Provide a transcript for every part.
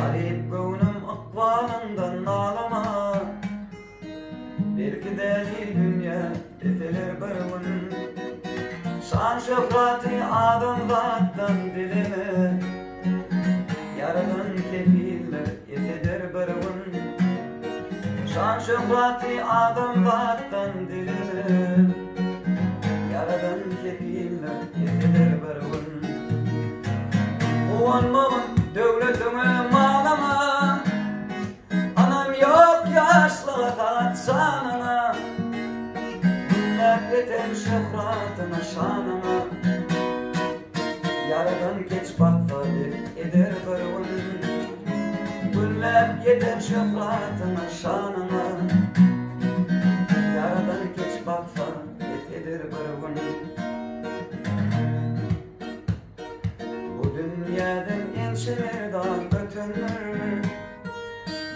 Garip gönlüm akvalından ağlama, belki deli dünya efeler barın. Şan şöhrati adım zattan dilime, yaradan kefiller efeler barın. Şan şöhrati adım zattan dilime, yaradan kefiller efeler barın. Uvanmamın devletime mağlama, anam yok yaşlığa katsanana. Günler yeter şöhratına şanına, yaradan geç bakfa eder barın. Günler yeter şöhratına şanına, yaradan geç bakfa eder barın. Dünyadan enşeler dağ ötünür,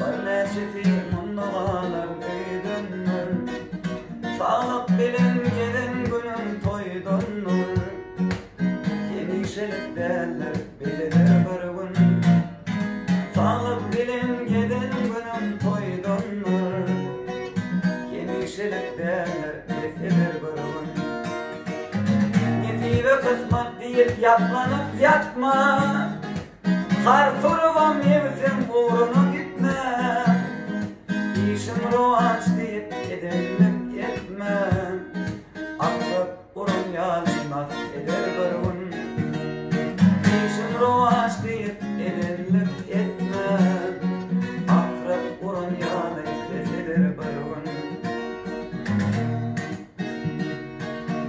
bir neşefi mundalar öydünür. Sağlık bilen gelin günün toydunur, yenişelik derler bilir bir gün. Sağlık bilen gelin günün toydunur, yenişelik derler bilir bir gün. Nesibe kısmet deyip yaplanıp yatma, har turvam yevsin uğrunu gitme. İşim roğaç deyip edelim etme, akrep urun yazmaz eder bir gün. İşim roğaç deyip edelim etme, akrep urun yazmaz eder bir gün.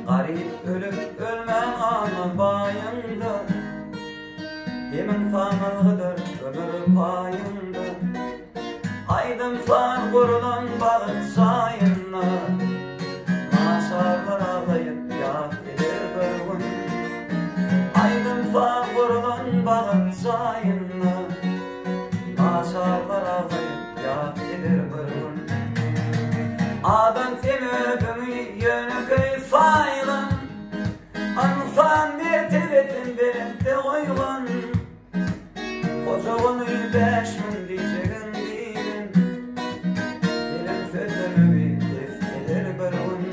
Garip ölüp ölmen anan bayında, yemin fanalgıdır ömür payında. Aydın fan kurulan balık sayınla, maşarlar ağlayıp yat eder bir gün. Aydın fan kurulan balık sayınla, maşarlar ağlayıp yat eder bir gün. Adam temödümü yönü kıyfaylan, anfan bir tevetin birlikte oylan. Kocağını 5 gün diyeceğin değilim, dilim sözümü eder bir gün.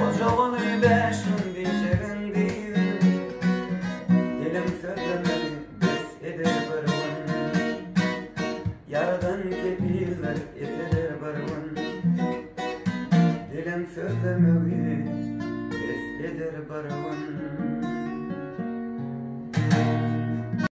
Kocağını 5 gün diyeceğin değilim, dilim sözümü eder bir gün. Yaradan kefiller eder bir gün, dilim sözümü eder bir gün.